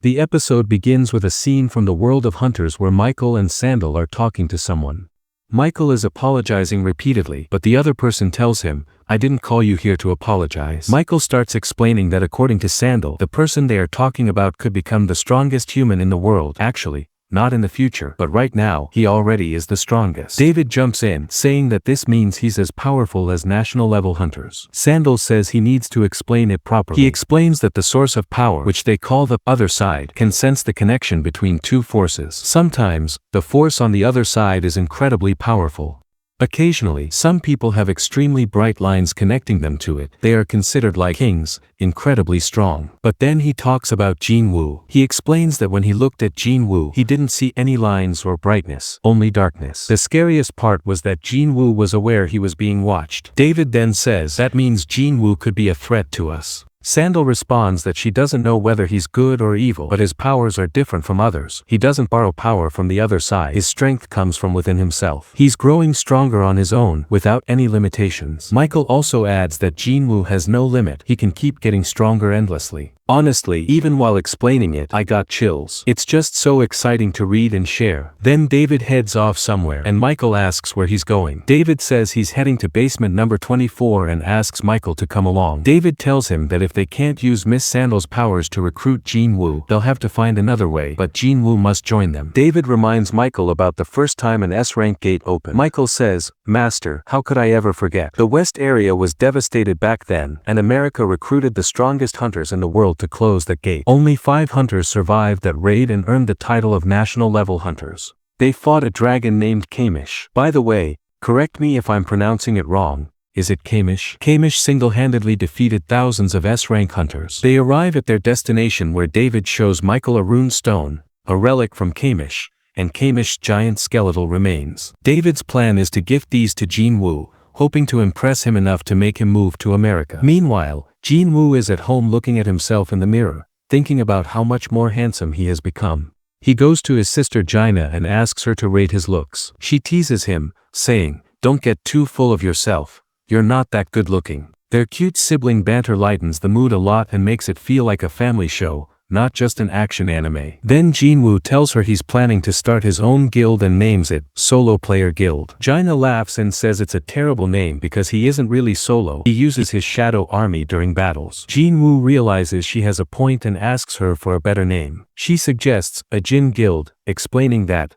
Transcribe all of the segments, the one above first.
The episode begins with a scene from the world of hunters where Michael and Sandal are talking to someone. Michael is apologizing repeatedly, but the other person tells him, "I didn't call you here to apologize." Michael starts explaining that according to Sandal, the person they are talking about could become the strongest human in the world. Actually, not in the future, but right now, he already is the strongest. David jumps in, saying that this means he's as powerful as national-level hunters. Sandal says he needs to explain it properly. He explains that the source of power, which they call the other side, can sense the connection between two forces. Sometimes, the force on the other side is incredibly powerful. Occasionally, some people have extremely bright lines connecting them to it. They are considered like kings, incredibly strong. But then he talks about Jin Woo. He explains that when he looked at Jin Woo, he didn't see any lines or brightness, only darkness. The scariest part was that Jin Woo was aware he was being watched. David then says, "That means Jin Woo could be a threat to us." Sandal responds that she doesn't know whether he's good or evil, but his powers are different from others. He doesn't borrow power from the other side. His strength comes from within himself. He's growing stronger on his own, without any limitations. Michael also adds that Jin Woo has no limit. He can keep getting stronger endlessly. Honestly, even while explaining it, I got chills. It's just so exciting to read and share. Then David heads off somewhere, and Michael asks where he's going. David says he's heading to basement number 24 and asks Michael to come along. David tells him that if they can't use Miss Sandal's powers to recruit Jin Woo, they'll have to find another way, but Jin Woo must join them. David reminds Michael about the first time an S-rank gate opened. Michael says, "Master, how could I ever forget? The West area was devastated back then, and America recruited the strongest hunters in the world to close the gate. Only 5 hunters survived that raid and earned the title of national-level hunters. They fought a dragon named Kamish. By the way, correct me if I'm pronouncing it wrong, is it Kamish? Kamish single-handedly defeated thousands of S-rank hunters. They arrive at their destination where David shows Michael a rune stone, a relic from Kamish, and Kamish's giant skeletal remains. David's plan is to gift these to Jin Woo, hoping to impress him enough to make him move to America. Meanwhile, Jin Woo is at home looking at himself in the mirror, thinking about how much more handsome he has become. He goes to his sister Jaina and asks her to rate his looks. She teases him, saying, "Don't get too full of yourself. You're not that good looking." Their cute sibling banter lightens the mood a lot and makes it feel like a family show, not just an action anime. Then Jin Woo tells her he's planning to start his own guild and names it Solo Player Guild. Jaina laughs and says it's a terrible name because he isn't really solo. He uses his shadow army during battles. Jin Woo realizes she has a point and asks her for a better name. She suggests a Jin Guild, explaining that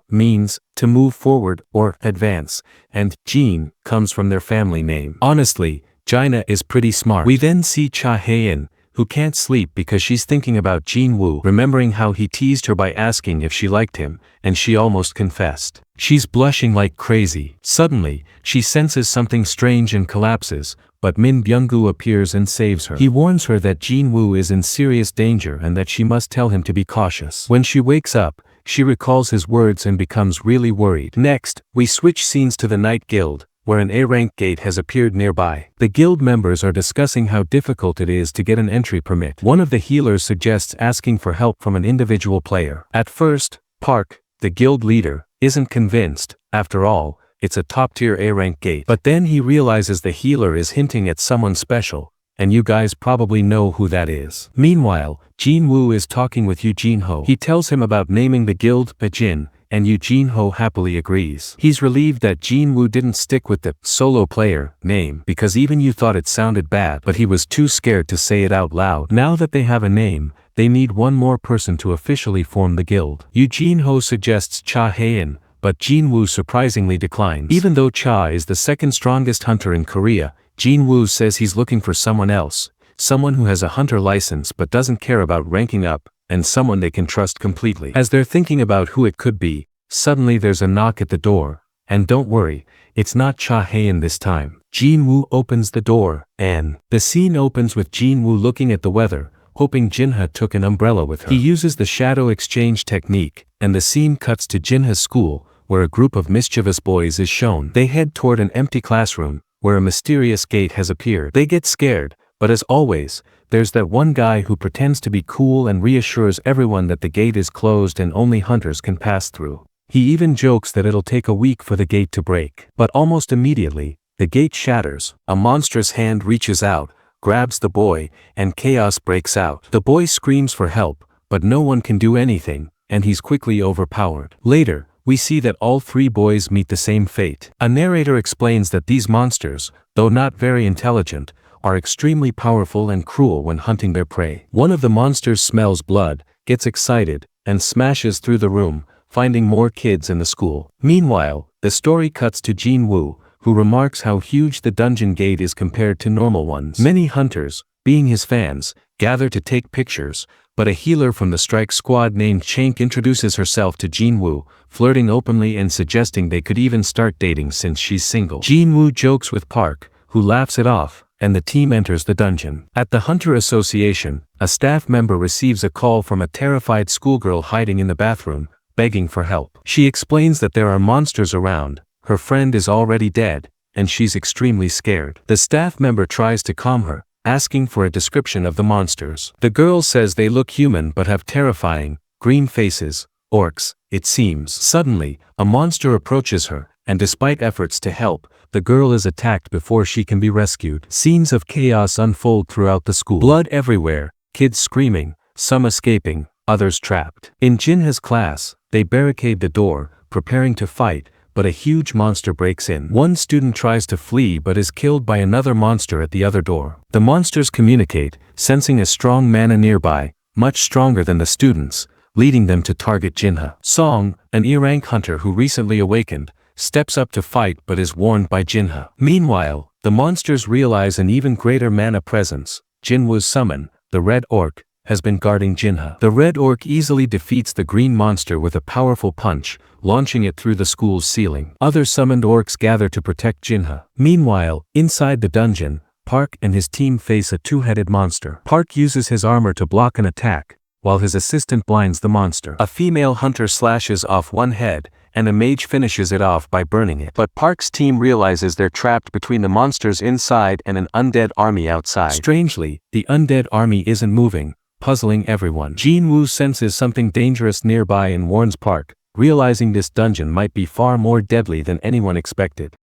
means to move forward or advance, and Jin comes from their family name. Honestly, Jaina is pretty smart. We then see Cha Hae-in, who can't sleep because she's thinking about Jin Woo, remembering how he teased her by asking if she liked him, and she almost confessed. She's blushing like crazy. Suddenly, she senses something strange and collapses, but Min Byung-gu appears and saves her. He warns her that Jin Woo is in serious danger and that she must tell him to be cautious. When she wakes up, she recalls his words and becomes really worried. Next, we switch scenes to the Night Guild, where an A-rank gate has appeared nearby. The guild members are discussing how difficult it is to get an entry permit. One of the healers suggests asking for help from an individual player. At first, Park, the guild leader, isn't convinced. After all, it's a top-tier A-rank gate. But then he realizes the healer is hinting at someone special, and you guys probably know who that is. Meanwhile, Jin Woo is talking with Yu Jin-ho. He tells him about naming the guild Bajin, and Yu Jin-ho happily agrees. He's relieved that Jin Woo didn't stick with the solo player name because even Yu thought it sounded bad, but he was too scared to say it out loud. Now that they have a name, they need one more person to officially form the guild. Yu Jin-ho suggests Cha Hae-in, but Jin Woo surprisingly declines. Even though Cha is the second strongest hunter in Korea, Jin Woo says he's looking for someone else, someone who has a hunter license but doesn't care about ranking up, and someone they can trust completely. As they're thinking about who it could be, suddenly there's a knock at the door, and don't worry, it's not Cha Hae-in this time. Jin Woo opens the door, and the scene opens with Jin Woo looking at the weather, hoping Jinha took an umbrella with her. He uses the shadow exchange technique, and the scene cuts to Jinha's school, where a group of mischievous boys is shown. They head toward an empty classroom, where a mysterious gate has appeared. They get scared, but as always, there's that one guy who pretends to be cool and reassures everyone that the gate is closed and only hunters can pass through. He even jokes that it'll take a week for the gate to break. But almost immediately, the gate shatters, a monstrous hand reaches out, grabs the boy, and chaos breaks out. The boy screams for help, but no one can do anything, and he's quickly overpowered. Later, we see that all 3 boys meet the same fate. A narrator explains that these monsters, though not very intelligent, are extremely powerful and cruel when hunting their prey. One of the monsters smells blood, gets excited, and smashes through the room, finding more kids in the school. Meanwhile, the story cuts to Jin Woo, who remarks how huge the dungeon gate is compared to normal ones. Many hunters, being his fans, gather to take pictures, but a healer from the strike squad named Chank introduces herself to Jin Woo, flirting openly and suggesting they could even start dating since she's single. Jin Woo jokes with Park, who laughs it off, and the team enters the dungeon. At the Hunter Association, a staff member receives a call from a terrified schoolgirl hiding in the bathroom, begging for help. She explains that there are monsters around, her friend is already dead, and she's extremely scared. The staff member tries to calm her, asking for a description of the monsters. The girl says they look human but have terrifying, green faces, orcs, it seems. Suddenly, a monster approaches her, and despite efforts to help, the girl is attacked before she can be rescued. Scenes of chaos unfold throughout the school. Blood everywhere, kids screaming, some escaping, others trapped. In Jinha's class, they barricade the door, preparing to fight, but a huge monster breaks in. One student tries to flee but is killed by another monster at the other door. The monsters communicate, sensing a strong mana nearby, much stronger than the students, leading them to target Jinha. Song, an E-rank hunter who recently awakened, steps up to fight but is warned by Jinha. Meanwhile, the monsters realize an even greater mana presence. Jinwoo's summon, the Red Orc, has been guarding Jinha. The Red Orc easily defeats the green monster with a powerful punch, launching it through the school's ceiling. Other summoned orcs gather to protect Jinha. Meanwhile, inside the dungeon, Park and his team face a 2-headed monster. Park uses his armor to block an attack, while his assistant blinds the monster. A female hunter slashes off one head, and a mage finishes it off by burning it. But Park's team realizes they're trapped between the monsters inside and an undead army outside. Strangely, the undead army isn't moving, puzzling everyone. Jin Woo senses something dangerous nearby and warns Park, realizing this dungeon might be far more deadly than anyone expected.